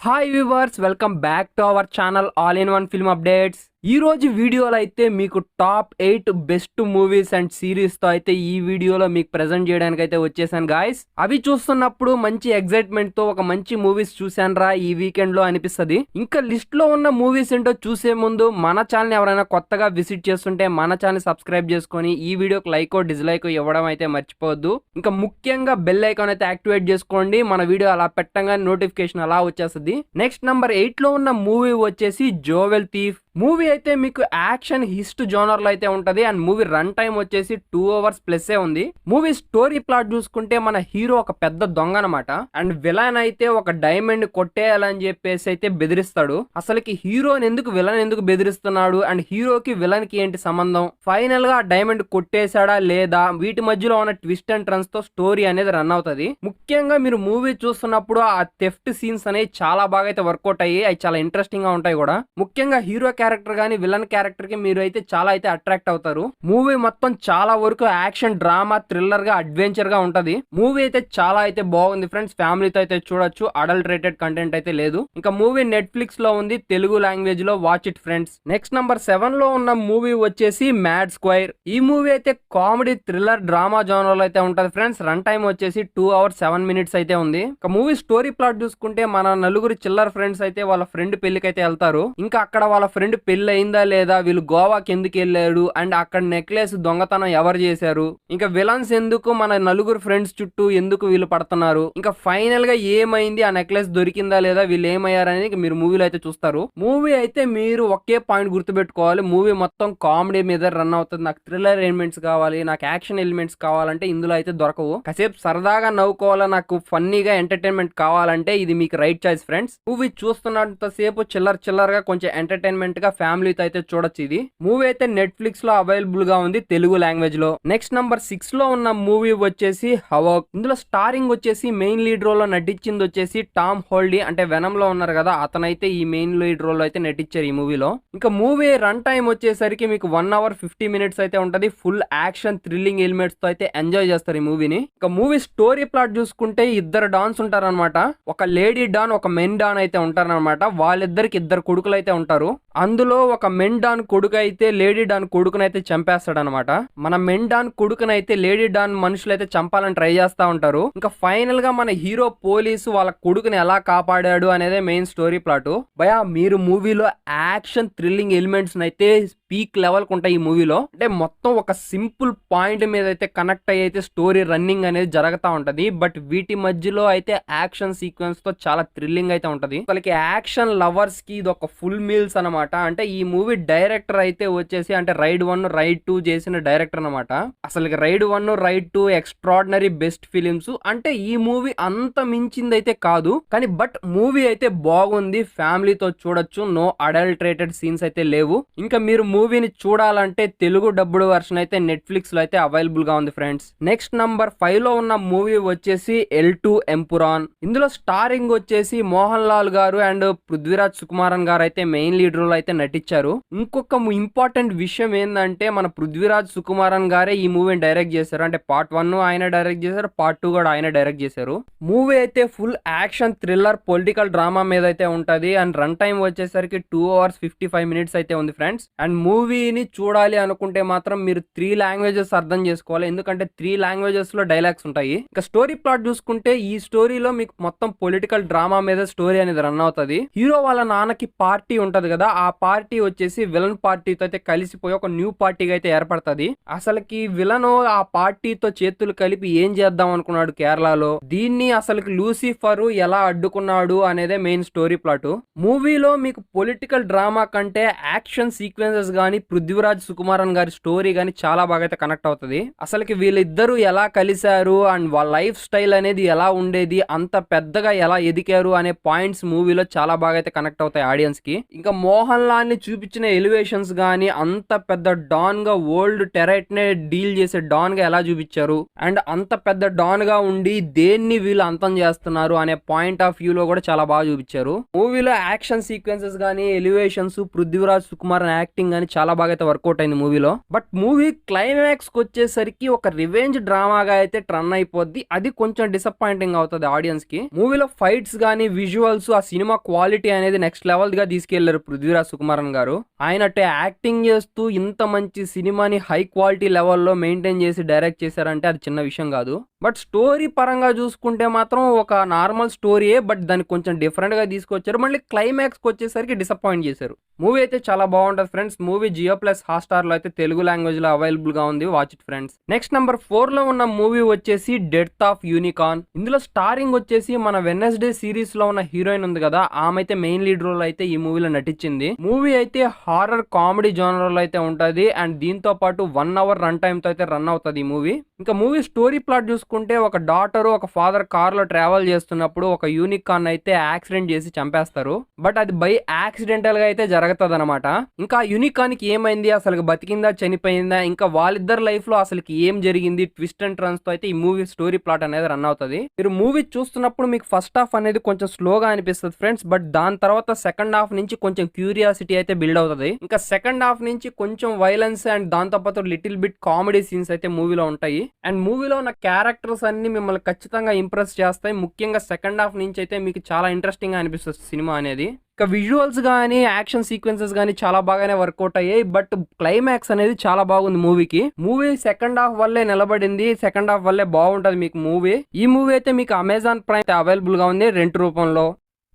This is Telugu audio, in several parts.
Hi viewers, welcome back to our channel all in one film updates. ఈ రోజు వీడియోలో అయితే మీకు top 8 best movies and series తో అయితే ఈ వీడియోలో మీకు ప్రెజెంట్ చేయడానికి అయితే వచ్చేసాను గాయస్. అవి చూస్తున్నప్పుడు మంచి ఎక్సైట్మెంట్ తో ఒక మంచి మూవీస్ చూసానురా ఈ వీకెండ్ లో అనిపిస్తుంది. ఇంకా లిస్ట్ లో ఉన్న మూవీస్ ఏంటో చూసే ముందు మన ఛానల్ ఎవరైనా కొత్తగా విజిట్ చేస్తుంటే మన ఛానల్ సబ్స్క్రైబ్ చేసుకొని ఈ వీడియోకి లైక్ డిస్లైక్ ఇవ్వడం అయితే మర్చిపోవద్దు. ఇంకా ముఖ్యంగా బెల్ ఐకాన్ అయితే యాక్టివేట్ చేసుకోండి. మన వీడియో అలా పెట్టంగానే నోటిఫికేషన్ అలా వచ్చేస్తుంది. నెక్స్ట్ నంబర్ 8 లో ఉన్న మూవీ వచ్చేసి జోవెల్ థీఫ్. మూవీ అయితే మీకు యాక్షన్ హిస్ట్ జోనర్ లో అయితే ఉంటది అండ్ మూవీ రన్ టైం వచ్చేసి 2 hours ప్లస్ ఉంది. మూవీ స్టోరీ ప్లాట్ చూసుకుంటే మన హీరో ఒక పెద్ద దొంగ అనమాట అండ్ విలన్ అయితే ఒక డైమండ్ కొట్టేయాలని చెప్పేసి అయితే బెదిరిస్తాడు. అసలుకి హీరోని విలన్ ఎందుకు బెదిరిస్తున్నాడు అండ్ హీరోకి విలన్ కి ఏంటి సంబంధం, ఫైనల్ గా డైమండ్ కొట్టేశాడా లేదా, వీటి మధ్యలో ఉన్న ట్విస్ట్ అండ్ టర్న్స్ తో స్టోరీ అనేది రన్ అవుతుంది. ముఖ్యంగా మీరు మూవీ చూస్తున్నప్పుడు ఆ థెఫ్ట్ సీన్స్ అనేవి చాలా బాగా అయితే వర్కౌట్ అయ్యి అవి చాలా ఇంట్రెస్టింగ్ గా ఉంటాయి కూడా. ముఖ్యంగా హీరో క్యారెక్టర్ గానీ విలన్ క్యారెక్టర్ కి మీరు అయితే చాలా అయితే అట్రాక్ట్ అవుతారు. మూవీ మొత్తం చాలా వరకు యాక్షన్ డ్రామా థ్రిల్లర్ గా అడ్వెంచర్ గా ఉంటది. మూవీ అయితే చాలా అయితే బాగుంది ఫ్రెండ్స్, ఫ్యామిలీతో అయితే చూడొచ్చు. అడల్ట్ రేటెడ్ కంటెంట్ అయితే లేదు. ఇంకా మూవీ నెట్ఫ్లిక్స్ లో ఉంది, తెలుగు లాంగ్వేజ్ లో, watch it friends. Next number 7 లో ఉన్న మూవీ వచ్చేసి మ్యాడ్ స్క్వైర్. ఈ మూవీ అయితే కామెడీ థ్రిల్లర్ డ్రామా జోనర్ లో అయితే ఉంటది ఫ్రెండ్స్. రన్ టైం వచ్చేసి 2 hours 7 minutes అయితే ఉంది. ఇంకా మూవీ స్టోరీ ప్లాట్ చూసుకుంటే మన నలుగురు చిల్లర్ ఫ్రెండ్స్ అయితే వాళ్ళ ఫ్రెండ్ పెళ్లికి అయితే వెళ్తారు. ఇంకా అక్కడ వాళ్ళ ఫ్రెండ్ పెళ్లి అయిందా లేదా, వీళ్ళు గోవాకి ఎందుకు వెళ్ళారు అండ్ అక్కడ నెక్లెస్ దొంగతనం ఎవరు చేశారు, ఇంకా విలన్స్ ఎందుకు మన నలుగురు ఫ్రెండ్స్ చుట్టూ ఎందుకు వీళ్ళు పడుతున్నారు, ఇంకా ఫైనల్ గా ఏమైంది, ఆ నెక్లెస్ దొరికిందా లేదా, వీళ్ళు ఏమయ్యారని మీరు మూవీలో అయితే చూస్తారు. మూవీ అయితే మీరు ఒకే పాయింట్ గుర్తుపెట్టుకోవాలి, మూవీ మొత్తం కామెడీ మీద రన్ అవుతుంది. నాకు థ్రిల్లర్ ఎలిమెంట్స్ కావాలి, నాకు యాక్షన్ ఎలిమెంట్స్ కావాలంటే ఇందులో అయితే దొరకవు. కాసేపు సరదాగా నవ్వుకోవాలా, నాకు ఫన్నీగా ఎంటర్టైన్మెంట్ కావాలంటే ఇది మీకు రైట్ చాయిస్ ఫ్రెండ్స్. మూవీ చూస్తున్నంత సేపు చిల్లర్ గా కొంచెం ఎంటర్టైన్మెంట్ గా ఫ్యామిలీతో అయితే చూడొచ్చు. ఇది మూవీ అయితే నెట్ఫ్లిక్స్ లో అవైలబుల్ గా ఉంది, తెలుగు లాంగ్వేజ్ లో. నెక్స్ట్ నంబర్ 6 లో ఉన్న మూవీ వచ్చేసి హవాక్. ఇందులో స్టారింగ్ వచ్చేసి మెయిన్ లీడ్ రోల్ లో నటించింది వచ్చేసి టామ్ హోల్డీ, అంటే వెనమ్ లో ఉన్నారు కదా అతనైతే ఈ మెయిన్ లీడ్ రోల్ లో అయితే నటించారు ఈ మూవీలో. ఇంకా మూవీ రన్ టైం వచ్చేసరికి మీకు 1 hour 50 minutes అయితే ఉంటది. ఫుల్ యాక్షన్ థ్రిల్లింగ్ ఎలిమెంట్స్ తో అయితే ఎంజాయ్ చేస్తారు ఈ మూవీని. ఇంకా మూవీ స్టోరీ ప్లాట్ చూసుకుంటే ఇద్దరు డాన్స్ ఉంటారనమాట. ఒక లేడీ డాన్, ఒక మెన్ డాన్ అయితే ఉంటారనమాట. వాళ్ళిద్దరికి ఇద్దరు కొడుకులు అయితే ఉంటారు. అందులో ఒక మెన్ డాన్ కొడుకు అయితే లేడీ డాన్ కొడుకునైతే చంపేస్తాడు అనమాట. మన మెన్ డాన్ కొడుకునైతే లేడీ డాన్ మనుషులు అయితే చంపాలని ట్రై చేస్తా ఉంటారు. ఇంకా ఫైనల్ గా మన హీరో పోలీసు వాళ్ళ కొడుకుని ఎలా కాపాడాడు అనేదే మెయిన్ స్టోరీ ప్లాట్. భయా మీరు మూవీలో యాక్షన్ థ్రిల్లింగ్ ఎలిమెంట్స్ అయితే పీక్ లెవెల్ కు ఉంటాయి ఈ మూవీలో. అంటే మొత్తం ఒక సింపుల్ పాయింట్ మీద అయితే కనెక్ట్ అయ్యి అయితే స్టోరీ రన్నింగ్ అనేది జరుగుతూ ఉంటది. బట్ వీటి మధ్యలో అయితే యాక్షన్ సీక్వెన్స్ తో చాలా థ్రిల్లింగ్ అయితే ఉంటది. అసలుకి యాక్షన్ లవర్స్ కి ఇది ఒక ఫుల్ మీల్స్ అనమాట. అంటే ఈ మూవీ డైరెక్టర్ అయితే వచ్చేసి అంటే రైడ్ 1 రైడ్ 2 చేసిన డైరెక్టర్ అనమాట. అసలు Raid 1 Raid 2 extraordinary best films. అంటే ఈ మూవీ అంత మించింది అయితే కాదు, కానీ బట్ మూవీ అయితే బాగుంది, ఫ్యామిలీతో చూడొచ్చు. నో అడల్ట్రేటెడ్ సీన్స్ అయితే లేవు. ఇంకా మీరు మూవీని చూడాలంటే తెలుగు డబ్బుడ్ వర్షన్ అయితే నెట్ఫ్లిక్స్ లో అయితే అవైలబుల్ గా ఉంది ఫ్రెండ్స్. నెక్స్ట్ నంబర్ 5 లో ఉన్న మూవీ వచ్చేసి L2 ఎంపురాన్. ఇందులో స్టారింగ్ వచ్చేసి మోహన్ లాల్ గారు అండ్ పృథ్వీరాజ్ సుకుమారన్ గారు అయితే మెయిన్ లీడ్ రోల్ అయితే నటించారు. ఇంకొక ఇంపార్టెంట్ విషయం ఏంటంటే మన పృథ్వీరాజ్ సుకుమారన్ గారే ఈ మూవీని డైరెక్ట్ చేశారు. అంటే పార్ట్ 1 ఆయన డైరెక్ట్ చేశారు, పార్ట్ 2 కూడా ఆయన డైరెక్ట్ చేశారు. మూవీ అయితే full action thriller political drama మీద అయితే ఉంటది అండ్ రన్ టైం వచ్చేసరికి 2 hours 55 minutes అయితే ఉంది ఫ్రెండ్స్. అండ్ మూవీని చూడాలి అనుకుంటే మాత్రం మీరు 3 languages అర్థం చేసుకోవాలి, ఎందుకంటే 3 languages లో డైలాగ్స్ ఉంటాయి. ఇంకా స్టోరీ ప్లాట్ చూసుకుంటే ఈ స్టోరీలో మీకు మొత్తం పొలిటికల్ డ్రామా మీద స్టోరీ అనేది రన్ అవుతుంది. హీరో వాళ్ళ నాన్నకి పార్టీ ఉంటది కదా, ఆ పార్టీ వచ్చేసి విలన్ పార్టీతో అయితే కలిసిపోయి ఒక న్యూ పార్టీగా అయితే ఏర్పడుతుంది. అసలుకి విలన్ ఆ పార్టీతో చేతులు కలిపి ఏం చేద్దాం అనుకున్నాడు కేరళలో, దీన్ని అసలుకి లూసిఫర్ ఎలా అడ్డుకున్నాడు అనేదే మెయిన్ స్టోరీ ప్లాట్. మూవీలో మీకు పొలిటికల్ డ్రామా కంటే యాక్షన్ సీక్వెన్సెస్ గానీ పృథ్వీరాజ్ సుకుమారన్ గారి స్టోరీ గానీ చాలా బాగా అయితే కనెక్ట్ అవుతుంది. అసలుకి వీళ్ళిద్దరూ ఎలా కలిశారు అండ్ వాళ్ళ లైఫ్ స్టైల్ అనేది ఎలా ఉండేది, అంత పెద్దగా ఎలా ఎదిగారు అనే పాయింట్స్ మూవీలో చాలా బాగా అయితే కనెక్ట్ అవుతాయి ఆడియన్స్ కి. ఇంకా మోహన్ లాల్ ని చూపించిన ఎలివేషన్స్ గానీ, అంత పెద్ద డాన్ గా ఓల్డ్ టెరైట్ నే డీల్ చేసే డాన్ గా ఎలా చూపించారు అండ్ అంత పెద్ద డాన్ గా ఉండి దేన్ని వీళ్ళు అంతం చేస్తున్నారు అనే పాయింట్ ఆఫ్ వ్యూ లో కూడా చాలా బాగా చూపించారు. మూవీలో యాక్షన్ సీక్వెన్సెస్ గానీ, ఎలివేషన్స్, పృథ్వీరాజ్ సుకుమారన్ యాక్టింగ్ గానీ కానీ చాలా బాగా అయితే వర్కౌట్ అయింది మూవీలో. బట్ మూవీ క్లైమాక్స్ కి వచ్చేసరికి ఒక రివెంజ్ డ్రామాగా అయితే టర్న్ అయిపోద్ది. అది కొంచెం డిసప్పాయింటింగ్ అవుతుంది ఆడియన్స్ కి. మూవీలో ఫైట్స్ గానీ విజువల్స్ ఆ సినిమా క్వాలిటీ అనేది నెక్స్ట్ లెవెల్ గా తీసుకెళ్లారు పృథ్వీరాజ్ సుకుమారన్ గారు. ఆయన యాక్టింగ్ చేస్తూ ఇంత మంచి సినిమాని హై క్వాలిటీ లెవెల్లో మెయింటైన్ చేసి డైరెక్ట్ చేశారంటే అది చిన్న విషయం కాదు. బట్ స్టోరీ పరంగా చూసుకుంటే మాత్రం ఒక నార్మల్ స్టోరీయే, బట్ దాన్ని కొంచెం డిఫరెంట్ గా తీసుకొచ్చారు. మళ్ళీ క్లైమాక్స్ కి వచ్చేసరికి డిసప్పాయింట్ చేశారు. మూవీ అయితే చాలా బాగుంటది friends. Movie Jio plus Hotstar లో అయితే తెలుగు లాంగ్వేజ్ లో అవైలబుల్ గా ఉంది. Watch it friends. Next number 4 లో ఉన్న మూవీ వచ్చేసి డెత్ ఆఫ్ యూనికార్న్. ఇందులో స్టారింగ్ వచ్చేసి మన వెడ్నెస్డే సిరీస్ లో ఉన్న హీరోయిన్ ఉంది కదా, ఆమె అయితే మెయిన్ లీడ్ రోల్ అయితే ఈ మూవీలో నటించింది. మూవీ అయితే హారర్ కామెడీ జోనర్ లో అయితే ఉంటది. అండ్ దీంతో పాటు 1 hour రన్ టైమ్ తో అయితే రన్ అవుతుంది ఈ మూవీ. ఇంకా మూవీ స్టోరీ ప్లాట్ చూసుకుంటే ఒక డాటర్ ఒక ఫాదర్ కార్ లో ట్రావెల్ చేస్తున్నప్పుడు ఒక యూనికార్న్ అయితే యాక్సిడెంట్ చేసి చంపేస్తారు. బట్ అది బై యాక్సిడెంటల్ గా అయితే జరుగుతుంది అనమాట. ఇంకా యూనికార్న్ కి ఏమైంది, అసలు బతికిందా చనిపోయిందా, ఇంకా వాళ్ళిద్దరు లైఫ్ లో అసలు ఏం జరిగింది, ట్విస్ట్ అండ్ టర్న్స్ తో అయితే ఈ మూవీ స్టోరీ ప్లాట్ అనేది రన్ అవుతుంది. మీరు మూవీ చూస్తున్నప్పుడు మీకు ఫస్ట్ హాఫ్ అనేది కొంచెం స్లోగా అనిపిస్తుంది ఫ్రెండ్స్. బట్ దాని తర్వాత సెకండ్ హాఫ్ నుంచి కొంచెం క్యూరియాసిటీ అయితే బిల్డ్ అవుతుంది. ఇంకా సెకండ్ హాఫ్ నుంచి కొంచెం వైలెన్స్ అండ్ దాంతో పాటు లిటిల్ బిట్ కామెడీ సీన్స్ అయితే మూవీలో ఉంటాయి. అండ్ మూవీలో ఉన్న క్యారెక్టర్స్ అన్ని మిమ్మల్ని ఖచ్చితంగా ఇంప్రెస్ చేస్తాయి. ముఖ్యంగా సెకండ్ హాఫ్ నుంచి అయితే మీకు చాలా ఇంట్రెస్టింగ్ గా అనిపిస్తుంది సినిమా అనేది. ఇక విజువల్స్ కానీ యాక్షన్ సీక్వెన్సెస్ కానీ చాలా బాగానే వర్కౌట్ అయ్యాయి. బట్ క్లైమాక్స్ అనేది చాలా బాగుంది మూవీకి. మూవీ సెకండ్ హాఫ్ వల్లే నిలబడింది. సెకండ్ హాఫ్ వల్లే బాగుంటది మీకు మూవీ. ఈ మూవీ అయితే మీకు అమెజాన్ ప్రైమ్ అవైలబుల్ గా ఉంది రెంట్ రూపంలో.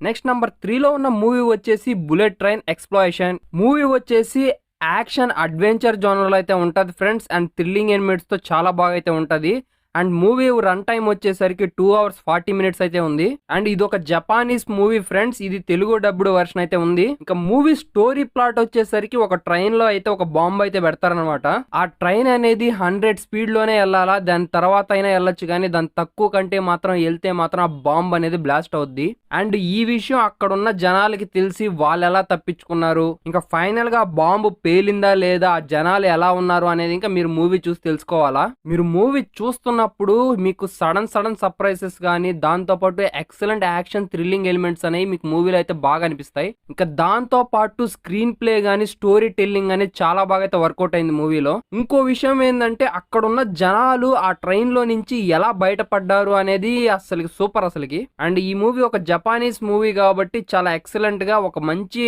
నెక్స్ట్ నెంబర్ 3 లో ఉన్న మూవీ వచ్చేసి బుల్లెట్ ట్రైన్ ఎక్స్‌ప్లోరేషన్. మూవీ వచ్చేసి యాక్షన్ అడ్వెంచర్ జోనర్ లో అయితే ఉంటది ఫ్రెండ్స్. అండ్ థ్రిల్లింగ్ ఎలిమెంట్స్ తో చాలా బాగా అయితే ఉంటది. అండ్ మూవీ రన్ టైం వచ్చేసరికి 2 hours 40 minutes అయితే ఉంది. అండ్ ఇది ఒక జపానీస్ మూవీ ఫ్రెండ్స్. ఇది తెలుగు డబ్బుడ్ వర్షన్ అయితే ఉంది. ఇంకా మూవీ స్టోరీ ప్లాట్ వచ్చేసరికి ఒక ట్రైన్ లో అయితే ఒక బాంబు అయితే పెడతారనమాట. ఆ ట్రైన్ అనేది 100 speed లోనే వెళ్ళాలా, దాని తర్వాత అయినా వెళ్ళొచ్చు కానీ దాని తక్కువ కంటే మాత్రం వెళ్తే మాత్రం ఆ బాంబు అనేది బ్లాస్ట్ అవుద్ది. అండ్ ఈ విషయం అక్కడ ఉన్న జనాలకి తెలిసి వాళ్ళు ఎలా తప్పించుకున్నారు, ఇంకా ఫైనల్ గా బాంబు పేలిందా లేదా, ఆ జనాలు ఎలా ఉన్నారు అనేది ఇంకా మీరు మూవీ చూసి తెలుసుకోవాలా. మీరు మూవీ చూస్తున్నప్పుడు మీకు సడన్ సర్ప్రైజెస్ కానీ దాంతో పాటు ఎక్సలెంట్ యాక్షన్ థ్రిల్లింగ్ ఎలిమెంట్స్ అనేవి మీకు మూవీలో అయితే బాగా అనిపిస్తాయి. ఇంకా దాంతో పాటు స్క్రీన్ ప్లే గానీ స్టోరీ టెల్లింగ్ అనేది చాలా బాగా అయితే వర్కౌట్ అయింది మూవీలో. ఇంకో విషయం ఏంటంటే అక్కడ ఉన్న జనాలు ఆ ట్రైన్ లో నుంచి ఎలా బయటపడ్డారు అనేది అసలు సూపర్ అసలుకి. అండ్ ఈ మూవీ ఒక జపానీస్ మూవీ కాబట్టి చాలా ఎక్సలెంట్ గా ఒక మంచి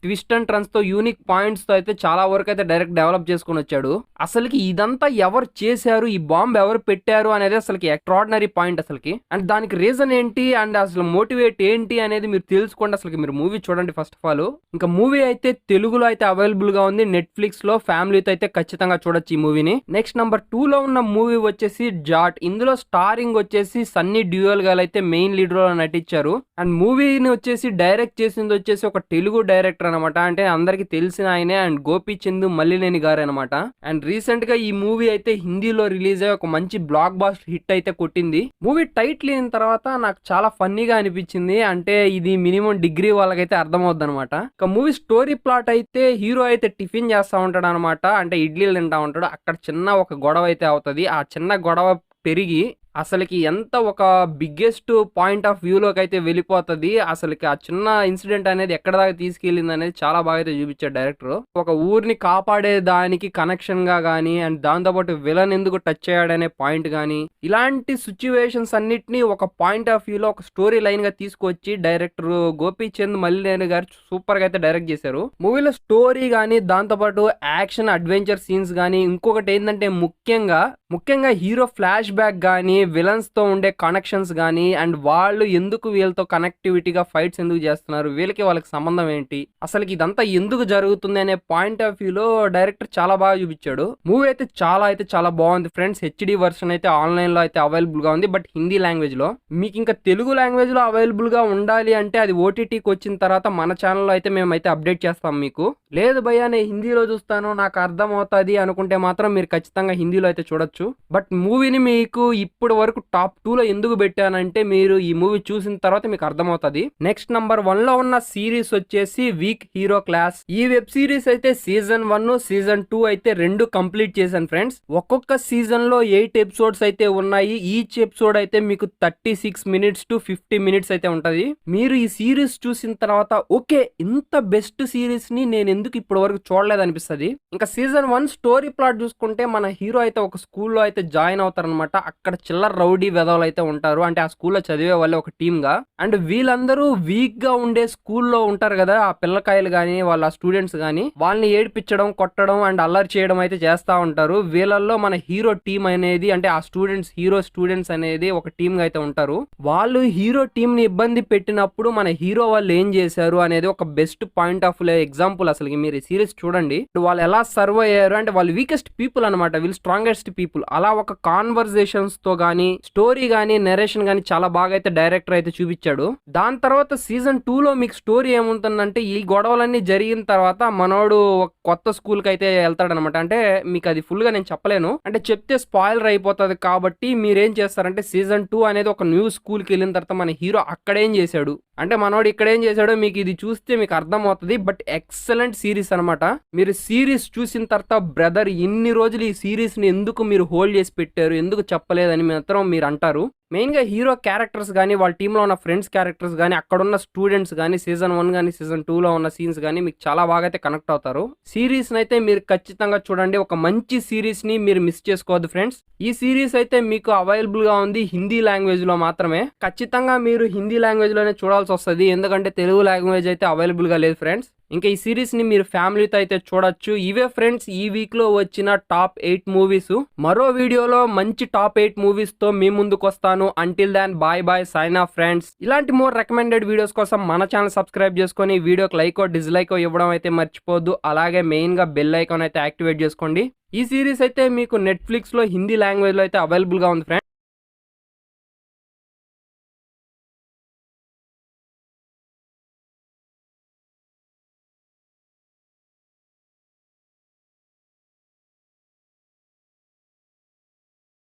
ట్విస్ట్ అండ్ టర్న్స్ తో యూనిక్ పాయింట్స్ తో అయితే చాలా వరకు అయితే డైరెక్ట్ డెవలప్ చేసుకుని వచ్చాడు. అసలుకి ఇదంతా ఎవరు చేశారు, ఈ బాంబ్ ఎవరు పెట్టారు అనేది అసలుకి ఎక్స్ట్రాడినరీ పాయింట్ అసలుకి. అండ్ దానికి రీజన్ ఏంటి అండ్ అసలు మోటివేట్ ఏంటి అనేది మీరు తెలుసుకోండి. అసలు మీరు మూవీ చూడండి ఫస్ట్ ఆఫ్ ఆల్. ఇంకా మూవీ అయితే తెలుగులో అయితే అవైలబుల్ గా ఉంది నెట్ఫ్లిక్స్ లో. ఫ్యామిలీతో అయితే ఖచ్చితంగా చూడొచ్చు ఈ మూవీని. నెక్స్ట్ నెంబర్ 2 లో ఉన్న మూవీ వచ్చేసి జాట్. ఇందులో స్టారింగ్ వచ్చేసి సన్నీ డ్యూయల్ గారు అయితే మెయిన్ లీడ్ రోల్ నటించారు. అండ్ మూవీని వచ్చేసి డైరెక్ట్ చేసింది వచ్చేసి ఒక తెలుగు డైరెక్టర్ అనమాట. అంటే అందరికి తెలిసిన ఆయనే అండ్ గోపీచంద్ మల్లినేని గారు అనమాట. అండ్ రీసెంట్ గా ఈ మూవీ అయితే హిందీలో రిలీజ్ అయ్యి ఒక మంచి బ్లాక్ బాస్టర్ హిట్ అయితే కొట్టింది. మూవీ టైటిల్ అయిన తర్వాత నాకు చాలా ఫన్నీగా అనిపించింది. అంటే ఇది మినిమం డిగ్రీ వాళ్ళకైతే అర్థమవుద్ది అనమాట. ఇక మూవీ స్టోరీ ప్లాట్ అయితే హీరో అయితే టిఫిన్ చేస్తా ఉంటాడు అనమాట. అంటే ఇడ్లీలు తింటా ఉంటాడు. అక్కడ చిన్న ఒక గొడవ అయితే అవుతుంది. ఆ చిన్న గొడవ పెరిగి అసలుకి ఎంత ఒక బిగ్గెస్ట్ పాయింట్ ఆఫ్ వ్యూలోకి అయితే వెళ్ళిపోతుంది. అసలుకి ఆ చిన్న ఇన్సిడెంట్ అనేది ఎక్కడ దాకా తీసుకెళ్ళింది అనేది చాలా బాగా అయితే చూపించాడు డైరెక్టర్. ఒక ఊరిని కాపాడే దానికి కనెక్షన్ గా గానీ అండ్ దాంతోపాటు విలన్ ఎందుకు టచ్ అయ్యాడనే పాయింట్ గానీ ఇలాంటి సిచ్యువేషన్స్ అన్నిటిని ఒక పాయింట్ ఆఫ్ వ్యూలో ఒక స్టోరీ లైన్ గా తీసుకొచ్చి డైరెక్టర్ గోపీచంద్ మల్లినేని గారు సూపర్ గా అయితే డైరెక్ట్ చేశారు. మూవీలో స్టోరీ గానీ దాంతోపాటు యాక్షన్ అడ్వెంచర్ సీన్స్ గానీ ఇంకొకటి ఏంటంటే ముఖ్యంగా హీరో ఫ్లాష్ బ్యాక్ గానీ విలన్స్ తో ఉండే కనెక్షన్స్ గానీ అండ్ వాళ్ళు ఎందుకు వీళ్ళతో కనెక్టివిటీగా ఫైట్స్ ఎందుకు చేస్తున్నారు, వాళ్ళకి సంబంధం ఏంటి, అసలు ఇదంతా ఎందుకు జరుగుతుంది అనే పాయింట్ ఆఫ్ వ్యూలో డైరెక్టర్ చాలా బాగా చూపించాడు. మూవీ అయితే చాలా బాగుంది ఫ్రెండ్స్. హెచ్డి వర్షన్ అయితే ఆన్లైన్ లో అయితే అవైలబుల్ గా ఉంది. బట్ హిందీ లాంగ్వేజ్ లో. మీకు ఇంకా తెలుగు లాంగ్వేజ్ లో అవైలబుల్ గా ఉండాలి అంటే అది ఓటీటీకి వచ్చిన తర్వాత మన ఛానల్లో అయితే మేమైతే అప్డేట్ చేస్తాం మీకు. లేదు భయ్యా నేను హిందీలో చూస్తాను నాకు అర్థం అవుతుంది అనుకుంటే మాత్రం మీరు ఖచ్చితంగా హిందీలో అయితే చూడొచ్చు. బట్ మూవీని మీకు ఇప్పుడు వరకు టాప్ 2 లో ఎందుకు పెట్టానంటే మీరు ఈ మూవీ చూసిన తర్వాత మీకు అర్థమవుతుంది. నెక్స్ట్ నెంబర్ 1 లో ఉన్న సిరీస్ వచ్చేసి వీక్ హీరో క్లాస్. ఈ వెబ్ సిరీస్ అయితే సీజన్ 1 సీజన్ 2 అయితే 2 కంప్లీట్ చేశాను ఫ్రెండ్స్. ఒక్కొక్క సీజన్ లో 8 ఎపిసోడ్స్ అయితే ఉన్నాయి. ఈచ్ ఎపిసోడ్ అయితే మీకు 36 minutes to 50 minutes అయితే ఉంటది. మీరు ఈ సిరీస్ చూసిన తర్వాత ఓకే ఇంత బెస్ట్ సిరీస్ ని నేను ఎందుకు ఇప్పటి వరకు చూడలేదు అనిపిస్తుంది. ఇంకా సీజన్ 1 స్టోరీ ప్లాట్ చూసుకుంటే మన హీరో అయితే ఒక స్కూల్లో అయితే జాయిన్ అవుతారనమాట. అక్కడ చిల్లర రౌడీ వెధవలు అయితే ఉంటారు, అంటే ఆ స్కూల్లో చదివే వాళ్ళే ఒక టీమ్ గా. అండ్ వీళ్ళందరూ వీక్ గా ఉండే స్కూల్లో ఉంటారు కదా, ఆ పిల్లకాయలు గానీ వాళ్ళ స్టూడెంట్స్ గానీ వాళ్ళని ఏడిపించడం, కొట్టడం అండ్ అల్లరి చేయడం అయితే చేస్తా ఉంటారు. వీళ్ళల్లో మన హీరో టీం అనేది, అంటే ఆ స్టూడెంట్స్, హీరో స్టూడెంట్స్ అనేది ఒక టీమ్ గా అయితే ఉంటారు. వాళ్ళు హీరో టీం ని ఇబ్బంది పెట్టినప్పుడు మన హీరో వాళ్ళు ఏం చేశారు అనేది ఒక బెస్ట్ పాయింట్ ఆఫ్ ఎగ్జాంపుల్. అసలు మీరు ఈ సిరీస్ చూడండి, వాళ్ళు ఎలా సర్వ్ అయ్యారు, అంటే వాళ్ళు వీకెస్ట్ పీపుల్ అనమాట, వీళ్ళు స్ట్రాంగెస్ట్ పీపుల్. అలా ఒక కాన్వర్సేషన్స్ తో గానీ, స్టోరీ గానీ, నెరేషన్ గానీ చాలా బాగా అయితే డైరెక్టర్ అయితే చూపించాడు. దాని తర్వాత సీజన్ 2 లో మీకు స్టోరీ ఏముంటుందంటే, ఈ గొడవలన్నీ జరిగిన తర్వాత మనోడు ఒక కొత్త స్కూల్ కి అయితే వెళ్తాడనమాట. అంటే మీకు అది ఫుల్ గా నేను చెప్పలేను, అంటే చెప్తే స్పాయిలర్ అయిపోతుంది. కాబట్టి మీరేం చేస్తారంటే, సీజన్ 2 అనేది ఒక న్యూ స్కూల్ కి వెళ్ళిన తర్వాత మన హీరో అక్కడేం చేశాడు, అంటే మనోడు ఇక్కడ ఏం చేశాడో మీకు ఇది చూస్తే మీకు అర్థం అవుతుంది. బట్ ఎక్సలెంట్ సిరీస్ అనమాట. మీరు సిరీస్ చూసిన తర్వాత బ్రదర్ ఇన్ని రోజులు ఈ సిరీస్ ని ఎందుకు మీరు హోల్డ్ చేసి పెట్టారు, ఎందుకు చెప్పలేదని మాత్రం మీరు అంటారు. మెయిన్ గా హీరో క్యారెక్టర్స్ గానీ, వాళ్ళ టీంలో ఉన్న ఫ్రెండ్స్ క్యారెక్టర్స్ గానీ, అక్కడ ఉన్న స్టూడెంట్స్ గానీ, సీజన్ 1 గానీ సీజన్ 2 లో ఉన్న సీన్స్ గానీ మీకు చాలా బాగా అయితే కనెక్ట్ అవుతారు. సిరీస్ అయితే మీరు ఖచ్చితంగా చూడండి, ఒక మంచి సిరీస్ ని మీరు మిస్ చేసుకోవద్దు ఫ్రెండ్స్. ఈ సిరీస్ అయితే మీకు అవైలబుల్ గా ఉంది హిందీ లాంగ్వేజ్ లో మాత్రమే. ఖచ్చితంగా మీరు హిందీ లాంగ్వేజ్ లోనే చూడాల్సి వస్తుంది, ఎందుకంటే తెలుగు లాంగ్వేజ్ అయితే అవైలబుల్ గా లేదు ఫ్రెండ్స్. ఇంకా ఈ సిరీస్ ని మీరు ఫ్యామిలీతో అయితే చూడొచ్చు. ఇవే ఫ్రెండ్స్ ఈ వీక్ లో వచ్చిన టాప్ 8 మూవీస్. మరో వీడియోలో మంచి టాప్ 8 మూవీస్ తో మీ ముందుకు వస్తాను. Until then bye bye, sign off friends. ఇలాంటి మోర్ రికమెండెడ్ వీడియోస్ కోసం మన ఛానల్ సబ్స్క్రైబ్ చేసుకొని వీడియోకి లైక్ డిస్లైక్ ఇవ్వడం అయితే మర్చిపోద్దు. అలాగే మెయిన్ గా బెల్ ఐకాన్ అయితే యాక్టివేట్ చేసుకోండి. ఈ సిరీస్ అయితే మీకు నెట్ఫ్లిక్స్ లో హిందీ లాంగ్వేజ్ లో అయితే అవైలబుల్ గా ఉంది ఫ్రెండ్స్.